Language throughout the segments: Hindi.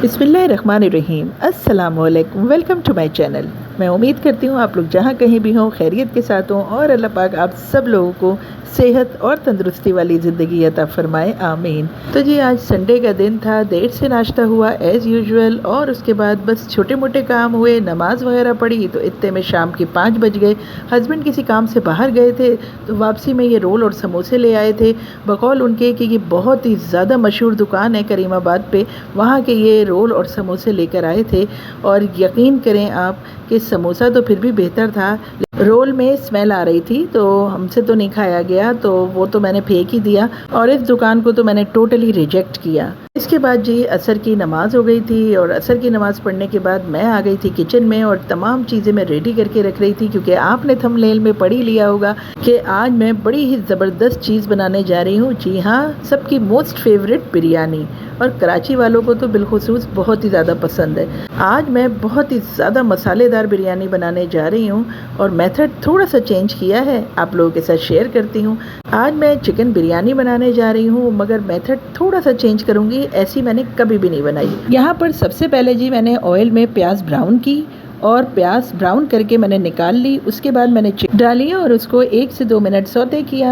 बिस्मिल्लाहिर्रहमानिर्रहीम। अस्सलामुअलैकुम। Welcome to my channel. मैं उम्मीद करती हूँ आप लोग जहाँ कहीं भी हों खैरियत के साथ हों और अल्लाह पाक आप सब लोगों को सेहत और तंदुरुस्ती वाली ज़िंदगी अता फ़रमाए, आमीन। तो जी आज संडे का दिन था, देर से नाश्ता हुआ एज़ यूजुअल और उसके बाद बस छोटे मोटे काम हुए, नमाज़ वगैरह पढ़ी तो इतने में शाम के 5 बज गए। हस्बैंड किसी काम से बाहर गए थे तो वापसी में ये रोल और समोसे ले आए थे। बकौल उनके कि ये बहुत ही ज़्यादा मशहूर दुकान है करीमाबाद पे, वहाँ के ये रोल और समोसे लेकर आए थे। और यकीन करें आप कि समोसा तो फिर भी बेहतर था, रोल में स्मेल आ रही थी तो हमसे तो नहीं खाया गया, तो वो तो मैंने फेंक ही दिया और इस दुकान को तो मैंने टोटली रिजेक्ट किया। इसके बाद जी असर की नमाज़ हो गई थी और असर की नमाज़ पढ़ने के बाद मैं आ गई थी किचन में और तमाम चीज़ें मैं रेडी करके रख रही थी, क्योंकि आपने थंबनेल में पढ़ ही लिया होगा कि आज मैं बड़ी ही ज़बरदस्त चीज़ बनाने जा रही हूँ। जी हाँ, सबकी मोस्ट फेवरेट बिरयानी, और कराची वालों को तो बिलखुसूस बहुत ही ज़्यादा पसंद है। आज मैं बहुत ही ज़्यादा मसालेदार बिरयानी बनाने जा रही हूँ और मेथड थोड़ा सा चेंज किया है, आप लोगों के साथ शेयर करती हूँ। आज मैं चिकन बिरयानी बनाने जा रही हूँ मगर मेथड थोड़ा सा चेंज करूँगी, ऐसी मैंने कभी भी नहीं बनाई। यहाँ पर सबसे पहले जी मैंने ऑयल में प्याज ब्राउन की और प्याज ब्राउन करके मैंने निकाल ली। उसके बाद मैंने चिकन डाली और उसको 1 से 2 मिनट सौते किया।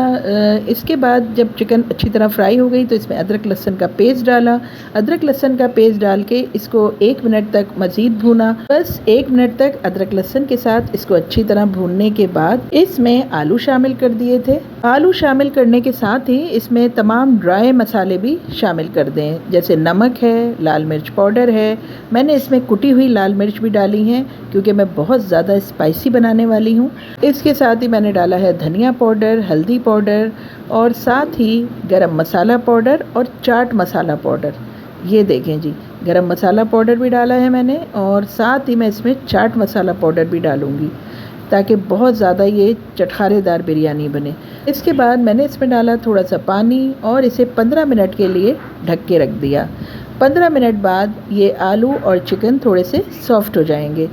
इसके बाद जब चिकन अच्छी तरह फ्राई हो गई तो इसमें अदरक लहसुन का पेस्ट डाला। अदरक लहसुन का पेस्ट डाल के इसको 1 मिनट तक मज़ीद भूना। बस 1 मिनट तक अदरक लहसुन के साथ इसको अच्छी तरह भूनने के बाद इसमें आलू शामिल कर दिए थे। आलू शामिल करने के साथ ही इसमें तमाम ड्राई मसाले भी शामिल कर दें, जैसे नमक है, लाल मिर्च पाउडर है। मैंने इसमें कुटी हुई लाल मिर्च भी डाली हैं क्योंकि मैं बहुत ज़्यादा स्पाइसी बनाने वाली हूँ। इसके साथ ही मैंने डाला है धनिया पाउडर, हल्दी पाउडर और साथ ही गरम मसाला पाउडर और चाट मसाला पाउडर। ये देखें जी, गरम मसाला पाउडर भी डाला है मैंने और साथ ही मैं इसमें चाट मसाला पाउडर भी डालूँगी ताकि बहुत ज़्यादा ये चटखारेदार बिरयानी बने। इसके बाद मैंने इसमें डाला थोड़ा सा पानी और इसे 15 मिनट के लिए ढक के रख दिया। 15 मिनट बाद ये आलू और चिकन थोड़े से सॉफ्ट हो जाएंगे।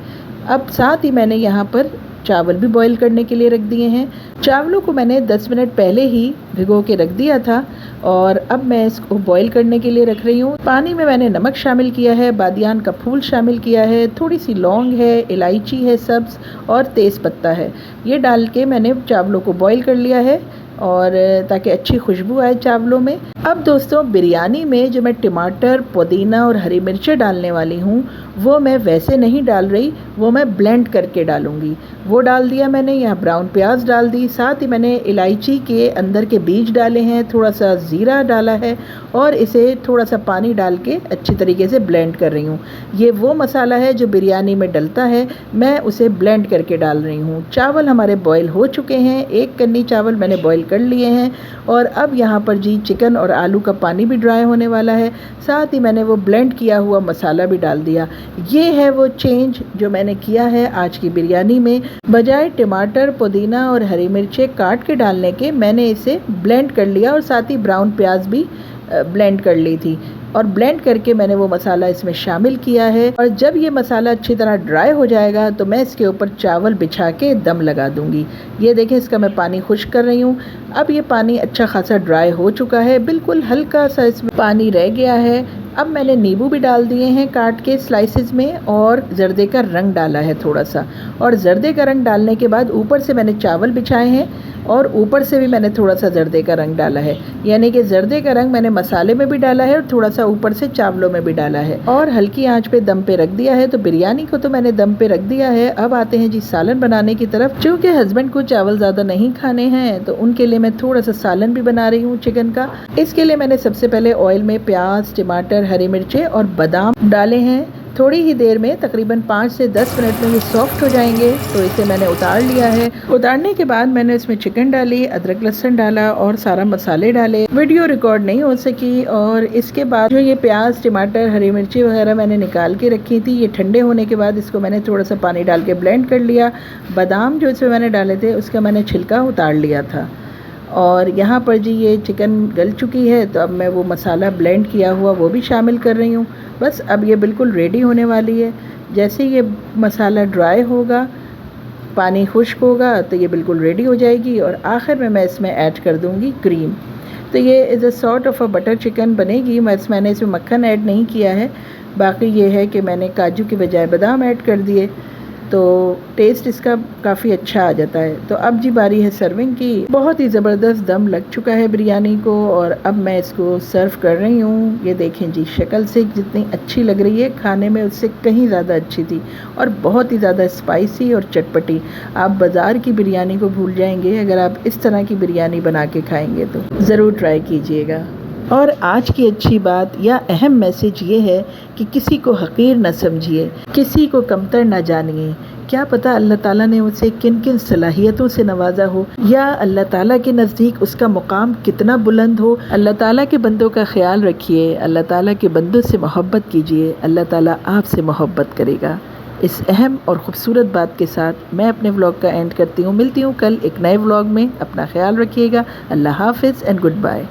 अब साथ ही मैंने यहाँ पर चावल भी बॉईल करने के लिए रख दिए हैं। चावलों को मैंने 10 मिनट पहले ही भिगो के रख दिया था और अब मैं इसको बॉईल करने के लिए रख रही हूँ। पानी में मैंने नमक शामिल किया है, बादियान का फूल शामिल किया है, थोड़ी सी लौंग है, इलायची है सब्ज़ और तेज़ पत्ता है। ये डाल के मैंने चावलों को बॉईल कर लिया है और ताकि अच्छी खुशबू आए चावलों में। अब दोस्तों बिरयानी में जो मैं टमाटर, पुदीना और हरी मिर्चें डालने वाली हूँ वो मैं वैसे नहीं डाल रही, वो मैं ब्लेंड करके डालूँगी। वो डाल दिया मैंने, यहाँ ब्राउन प्याज डाल दी, साथ ही मैंने इलायची के अंदर के बीज डाले हैं, थोड़ा सा ज़ीरा डाला है और इसे थोड़ा सा पानी डाल के अच्छी तरीके से ब्लेंड कर रही हूँ। ये वो मसाला है जो बिरयानी में डलता है, मैं उसे ब्लेंड करके डाल रही हूँ। चावल हमारे बॉईल हो चुके हैं, 1 कन्नी चावल मैंने बॉईल कर लिए हैं और अब यहाँ पर जी चिकन और आलू का पानी भी ड्राई होने वाला है। साथ ही मैंने वो ब्लेंड किया हुआ मसाला भी डाल दिया। ये है वो चेंज जो मैंने किया है आज की बिरयानी में। बजाय टमाटर, पुदीना और हरी मिर्चें काट के डालने के मैंने इसे ब्लेंड कर लिया और साथ ही ब्राउन प्याज भी ब्लेंड कर ली थी और ब्लेंड करके मैंने वो मसाला इसमें शामिल किया है। और जब ये मसाला अच्छी तरह ड्राई हो जाएगा तो मैं इसके ऊपर चावल बिछा के दम लगा दूंगी। ये देखें, इसका मैं पानी खुश्क कर रही हूँ। अब ये पानी अच्छा खासा ड्राई हो चुका है, बिल्कुल हल्का सा इसमें पानी रह गया है। अब मैंने नींबू भी डाल दिए हैं काट के स्लाइसेस में और जर्दे का रंग डाला है थोड़ा सा, और जर्दे का रंग डालने के बाद ऊपर से मैंने चावल बिछाए हैं और ऊपर से भी मैंने थोड़ा सा जर्दे का रंग डाला है। यानी कि जर्दे का रंग मैंने मसाले में भी डाला है और थोड़ा सा ऊपर से चावलों में भी डाला है और हल्की आंच पे दम पे रख दिया है। तो बिरयानी को तो मैंने दम पे रख दिया है। अब आते हैं जी सालन बनाने की तरफ। चूँकि हस्बैंड को चावल ज़्यादा नहीं खाने हैं तो उनके लिए मैं थोड़ा सा सालन भी बना रही हूँ चिकन का। इसके लिए मैंने सबसे पहले ऑयल में प्याज, टमाटर, हरी मिर्चें और बादाम डाले हैं। थोड़ी ही देर में तकरीबन 5 से 10 मिनट में ये सॉफ्ट हो जाएंगे तो इसे मैंने उतार लिया है। उतारने के बाद मैंने इसमें चिकन डाली, अदरक लहसुन डाला और सारा मसाले डाले। वीडियो रिकॉर्ड नहीं हो सकी और इसके बाद जो ये प्याज, टमाटर, हरी मिर्ची वगैरह मैंने निकाल के रखी थी, ये ठंडे होने के बाद इसको मैंने थोड़ा सा पानी डाल के ब्लेंड कर लिया। बादाम जो इसमें मैंने डाले थे उसका मैंने छिलका उतार लिया था। और यहाँ पर जी ये चिकन गल चुकी है तो अब मैं वो मसाला ब्लेंड किया हुआ वो भी शामिल कर रही हूँ। बस अब ये बिल्कुल रेडी होने वाली है। जैसे ये मसाला ड्राई होगा, पानी खुश्क होगा तो ये बिल्कुल रेडी हो जाएगी और आखिर में मैं इसमें ऐड कर दूँगी क्रीम। तो ये is a sort of a butter chicken बनेगी। बस मैंने इसमें मक्खन ऐड नहीं किया है, बाकी ये है कि मैंने काजू के बजाय बादाम ऐड कर दिए, तो टेस्ट इसका काफ़ी अच्छा आ जाता है। तो अब जी बारी है सर्विंग की। बहुत ही ज़बरदस्त दम लग चुका है बिरयानी को और अब मैं इसको सर्व कर रही हूँ। ये देखें जी, शक्ल से जितनी अच्छी लग रही है, खाने में उससे कहीं ज़्यादा अच्छी थी और बहुत ही ज़्यादा स्पाइसी और चटपटी। आप बाज़ार की बिरयानी को भूल जाएंगे अगर आप इस तरह की बिरयानी बना के खाएंगे, तो ज़रूर ट्राई कीजिएगा। और आज की अच्छी बात या अहम मैसेज ये है कि किसी को हकीर न समझिए, किसी को कमतर न जानिए। क्या पता अल्लाह ताला ने उसे किन किन सलाहियतों से नवाजा हो, या अल्लाह ताला के नज़दीक उसका मुकाम कितना बुलंद हो। अल्लाह ताला के बंदों का ख्याल रखिए, अल्लाह ताला के बंदों से मोहब्बत कीजिए, अल्लाह ताला आपसे मोहब्बत करेगा। इस अहम और ख़ूबसूरत बात के साथ मैं अपने व्लॉग का एंड करती हूँ। मिलती हूँ कल एक नए व्लॉग में। अपना ख्याल रखिएगा। अल्लाह हाफ़िज़ एंड गुड बाय।